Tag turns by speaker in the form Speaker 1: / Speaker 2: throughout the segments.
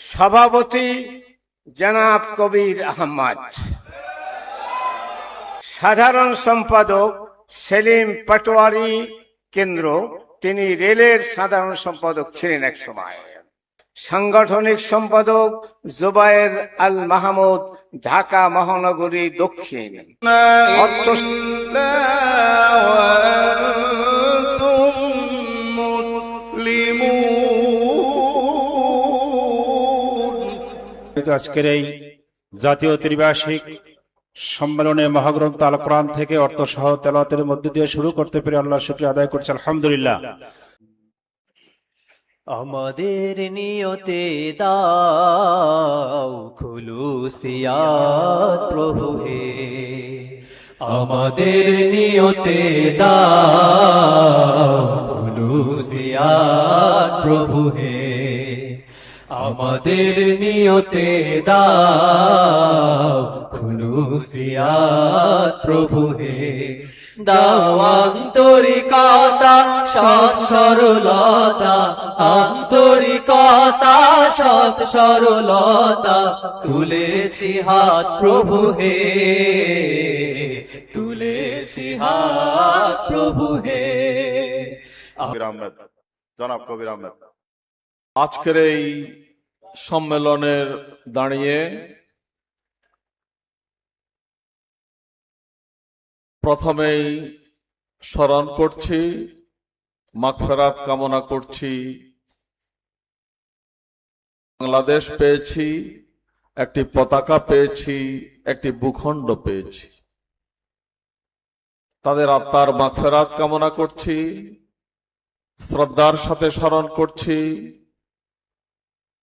Speaker 1: সভাপতি জনাব কবির আহমদ, সাধারণ সম্পাদক সেলিম পাটোয়ারি কেন্দ্র, তিনি রেলের সাধারণ সম্পাদক ছিলেন এক সময়। সাংগঠনিক সম্পাদক জুবায়ের আল মাহমুদ, ঢাকা মহানগরী দক্ষিণ। অর্থ
Speaker 2: আজকের এই জাতীয় ত্রিবার্ষিক সম্মেলনে মহাগ্রন্থ আল কোরআন থেকে অর্থ সহ তেলাওয়াতের মধ্য দিয়ে শুরু করতে পেরে আল্লাহর শুকরিয়া আদায় করছি, আলহামদুলিল্লাহ।
Speaker 3: আমাদের নিয়তে দাও খুলুসিয়াত প্রভু হে, আমাদের নিয়তে দাও খুলুসিয়াত প্রভু হে, আমাদের নিয়তে দাও খুলুসিয়াত প্রভু হে, দাও আন্তরিকতা সৎ সরলতা, আন্তরিকতা সৎ সরলতা, তুলেছি হাত প্রভু হে, তুলেছি হাত প্রভু হে।
Speaker 4: জনাব কবির আহমেদ আজকের এই সম্মেলনের দাঁড়িয়ে প্রথমেই স্মরণ করছি, মাগফিরাত কামনা করছি। বাংলাদেশ পেয়েছি, একটি পতাকা পেয়েছি, একটি ভূখণ্ড পেয়েছি। তাদের আত্মার মাগফিরাত কামনা করছি, শ্রদ্ধার সাথে স্মরণ করছি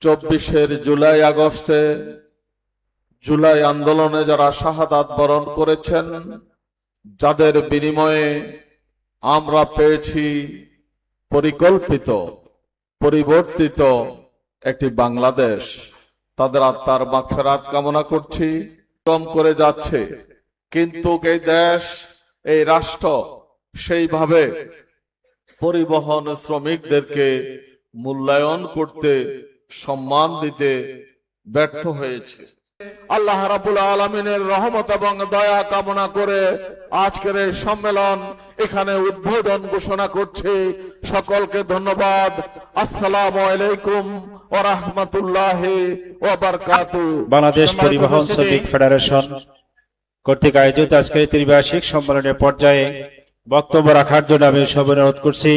Speaker 4: 24 জুলাই আগস্টে জুলাই আন্দোলনে যারা শাহাদাত বরণ করেছেন, যাদের বিনিময়ে আমরা পেয়েছি পরিকল্পিত পরিবর্তিত একটি বাংলাদেশ, তাদের আত্মার মাগফিরাত কামনা করছি। কম করে যাচ্ছে, কিন্তু এই দেশ এই রাষ্ট্র সেইভাবে পরিবহন শ্রমিকদেরকে মূল্যায়ন করতে সম্মান দিতে ব্যর্থ হয়েছে। আল্লাহ রাব্বুল আলামিনের রহমত এবং দয়া কামনা করে আজকের এই সম্মেলন এখানে উদ্বোধন ঘোষণা করছি। সকলকে ধন্যবাদ। আসসালামু আলাইকুম ওয়া রাহমাতুল্লাহি ওয়া বারাকাতুহু।
Speaker 2: বাংলাদেশ পরিবহন শ্রমিক ফেডারেশন কর্তৃক আয়োজিত আজকের ত্রিবার্ষিক সম্মেলনের পর্যায়ে বক্তব্য রাখার জন্য আমি সবাই অনুরোধ করছি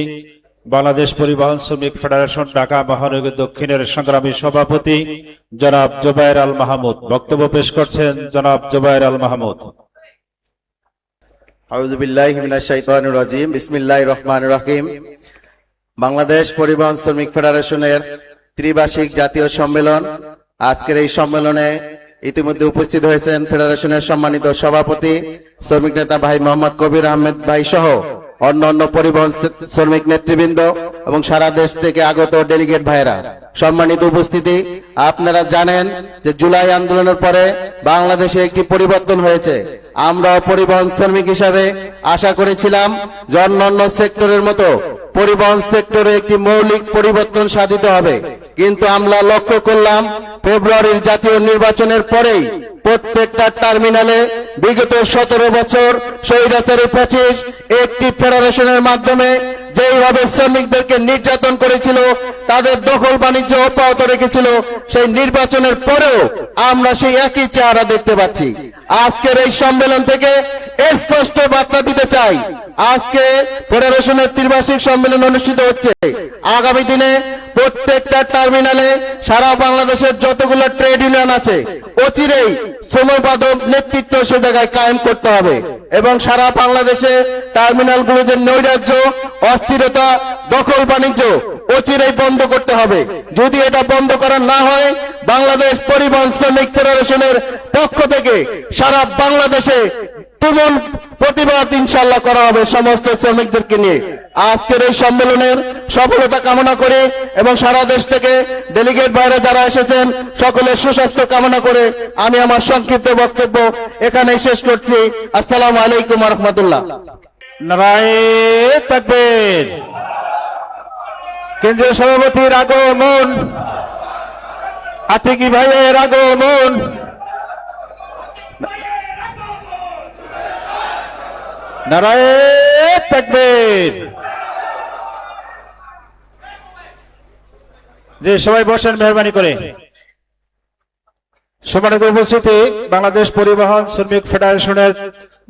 Speaker 2: বাংলাদেশ পরিবহন শ্রমিক ফেডারেশন ঢাকা মহানগরী দক্ষিণের সংগ্রামী সভাপতি জনাব জুবায়ের আল মাহমুদ। বক্তব্য পেশ করছেন জনাব জুবায়ের আল মাহমুদ।
Speaker 5: আউযু বিল্লাহি মিনাশ শাইতানির রাজিম, বিসমিল্লাহির রহমানির রহিম। বাংলাদেশ পরিবহন শ্রমিক ফেডারেশনের ত্রিবার্ষিক জাতীয় সম্মেলন। আজকের এই সম্মেলনে ইতিমধ্যে উপস্থিত হয়েছেন ফেডারেশনের সম্মানিত সভাপতি শ্রমিক নেতা ভাই মোহাম্মদ কবির আহমেদ ভাই সহ অন্যান্য পরিবহন শ্রমিক নেতৃবৃন্দ এবং সারা দেশ থেকে আগত ডেলিগেট ভাইরা। সম্মানিত উপস্থিতি, আপনারা জানেন যে জুলাই আন্দোলনের পরে বাংলাদেশে একটি পরিবর্তন হয়েছে। আমরা পরিবহন শ্রমিক হিসাবে আশা করেছিলাম যে অন্যান্য সেক্টরের মতো পরিবহন সেক্টরে একটি মৌলিক পরিবর্তন সাধিত হবে, কিন্তু আমরা লক্ষ্য করলাম ফেব্রুয়ারির জাতীয় নির্বাচনের পরেই প্রত্যেকটা টার্মিনালে বিগত 17 বছর স্বৈরাচারী ফ্যাসিস্ট একটি ফেডারেশনের মাধ্যমে যেইভাবে শ্রমিকদেরকে নির্যাতন করেছিল, তাদের দখল বাণিজ্য অব্যাহত রেখেছিল, সেই নির্বাচনের পরেও আমরা সেই একই চেহারা দেখতে পাচ্ছি। আজকের এই সম্মেলন থেকে স্পষ্ট বার্তা দিতে চাই, আজকে ফেডারেশনের ত্রিবার্ষিক সম্মেলন অনুষ্ঠিত হচ্ছে। আগামী দিনে প্রত্যেকটা টার্মিনালে সারা বাংলাদেশের যতগুলো ট্রেড ইউনিয়ন আছে অচিরেই শ্রমবাদক নেতৃত্ব সে জায়গায় কায়েম করতে হবে এবং সারা বাংলাদেশে টার্মিনালগুলো যে নৈরাজ্য, অস্থিরতা, দখল বাণিজ্য অচিরেই বন্ধ করতে হবে। যদি এটা বন্ধ করা না হয়, বাংলাদেশ পরিবহন শ্রমিক ফেডারেশনের পক্ষ থেকে সারা বাংলাদেশে তুমুল প্রতিবাদ ইনশাআল্লাহ করা হবে সমস্ত শ্রমিকদেরকে নিয়ে। আজকের এই সম্মেলনের সফলতা কামনা করে এবং সারা দেশ থেকে ডেলিগেট ভাইরা যারা এসেছেন সকলের সুস্বাস্থ্য কামনা করে আমি আমার সংক্ষিপ্ত বক্তব্য এখানেই শেষ করছি। আসসালামু আলাইকুম ওয়া রাহমাতুল্লাহ।
Speaker 2: নারায়ে তাকবীর। কেন্দ্রীয় সভাপতির আগমন, আতিকি ভাইয়ের আগমন, নারায়ে তাকবীর। যে সবাই বসেন মেহরবানি করে। সম্মানিত উপস্থিতি, বাংলাদেশ পরিবহন শ্রমিক ফেডারেশনের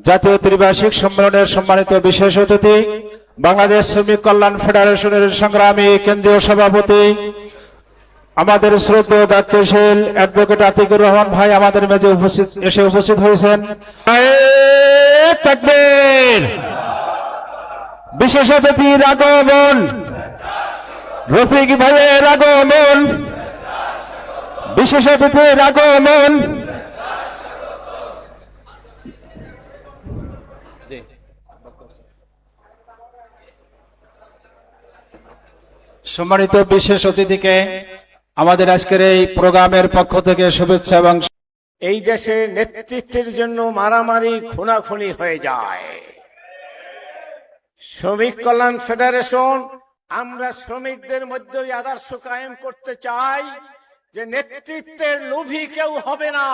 Speaker 2: জাতীয় ত্রিবার্ষিক সম্মেলনের সম্মানিত বিশেষ অতিথি, বাংলাদেশ শ্রমিক কল্যাণ ফেডারেশনের সংগ্রামী কেন্দ্রীয় সভাপতি, আমাদের শ্রদ্ধেয় দায়িত্বশীল অ্যাডভোকেট আতিকুর রহমান ভাই আমাদের মাঝে উপস্থিত হয়েছেন। নারায়ে তাকবীর। বিশেষ অতিথির আগমন, রফিক ভাইয়ের আগমন, বিশেষ অতিথির আগমন। সম্মানিত বিশেষ অতিথিকে আমাদের আজকের এই প্রোগ্রামের পক্ষ থেকে শুভেচ্ছা এবং
Speaker 1: এই দেশে নেতৃত্বের জন্য মারামারি খুনাখুনি হয়ে যায়। শ্রমিক কল্যাণ ফেডারেশন আমরা শ্রমিকদের মধ্যে ওই আদর্শ কায়েম করতে চাই যে নেতৃত্বের লোভী কেউ হবে না।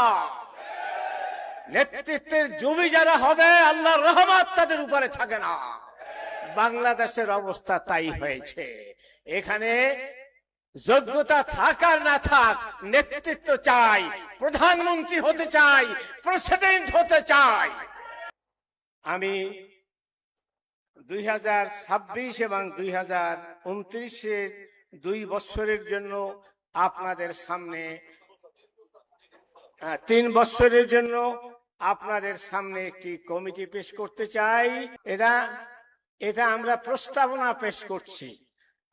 Speaker 1: নেতৃত্বের জমি যারা হবে আল্লাহর রহমত তাদের উপরে থাকে না। বাংলাদেশের অবস্থা তাই হয়েছে। এখানে যোগ্যতা থাক আর না থাক, নেতৃত্ব চাই, প্রধানমন্ত্রী হতে চাই, প্রেসিডেন্ট হতে চাই। আমি 2026 এবং 2029-এর 2 বছরের জন্য আপনাদের সামনে 3 বছরের জন্য আপনাদের সামনে একটি কমিটি পেশ করতে চাই। এটা আমরা প্রস্তাবনা পেশ করছি।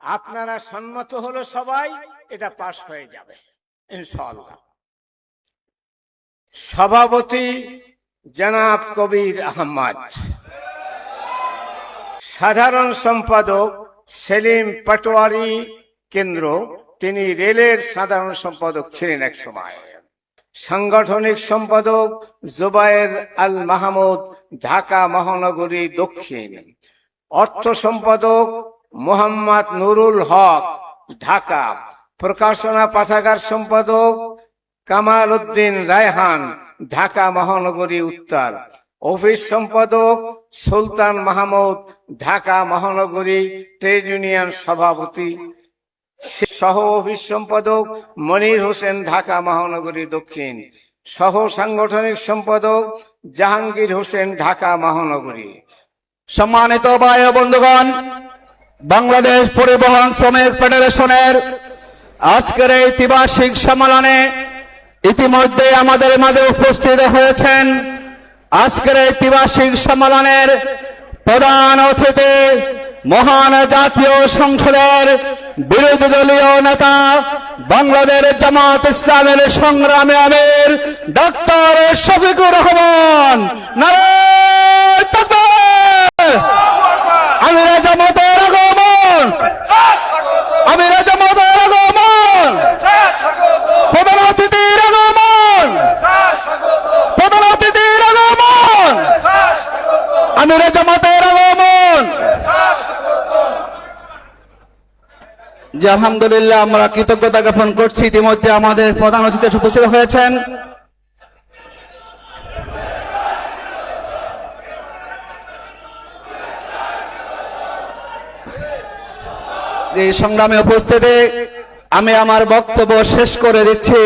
Speaker 1: আপনারা সম্মত হলো সবাই, এটা পাশ হয়ে যাবে ইনশাআল্লাহ। সভাপতি জনাব কবির আহমদ, সাধারণ সম্পাদক সেলিম পাটোয়ারি কেন্দ্র, তিনি রেলের সাধারণ সম্পাদক ছিলেন এক সময়। সাংগঠনিক সম্পাদক জুবায়ের আল মাহমুদ, ঢাকা মহানগরী দক্ষিণ। অর্থ সম্পাদক মোহাম্মদ নুরুল হক, ঢাকা। প্রকাশনা পাঠাগার সম্পাদক কামাল উদ্দিন রায়হান, ঢাকা মহানগরী উত্তর। অফিস সম্পাদক সুলতান মাহমুদ, ঢাকা মহানগরী ট্রেড ইউনিয়ন সভাপতি। সহ অফিস সম্পাদক মনির হোসেন, ঢাকা মহানগরী দক্ষিণ। সহ সাংগঠনিক সম্পাদক জাহাঙ্গীর হোসেন, ঢাকা মহানগরী।
Speaker 5: সম্মানিত ভাই ও বন্ধুগণ, বাংলাদেশ পরিবহন শ্রমিক ফেডারেশনের আজকের এই ত্রিবার্ষিক সম্মেলনে ইতিমধ্যে আমাদের মাঝে উপস্থিত হয়েছেন আজকের এই ত্রিবার্ষিক সম্মেলনের প্রধান অতিথি, মহান জাতীয় সংসদের বিরোধী দলীয় নেতা, বাংলাদেশ জামাত ইসলামের সংগ্রামী আমির ডক্টর শফিকুর রহমান। নারায়ে তাকবীর। আমির জামাতের আগমন, আমির জামাতের আগমন, প্রধান অতিথির আগমন, প্রধান অতিথির আগমন, আমির জামাতের আগমন। যে আলহামদুলিল্লাহ আমরা কৃতজ্ঞতা জ্ঞাপন করছি। ইতিমধ্যে আমাদের প্রধান অতিথি উপস্থিত হয়েছেন। এই সংগ্রামে উপস্থিতি আমি আমার বক্তব্য শেষ করে দিচ্ছি।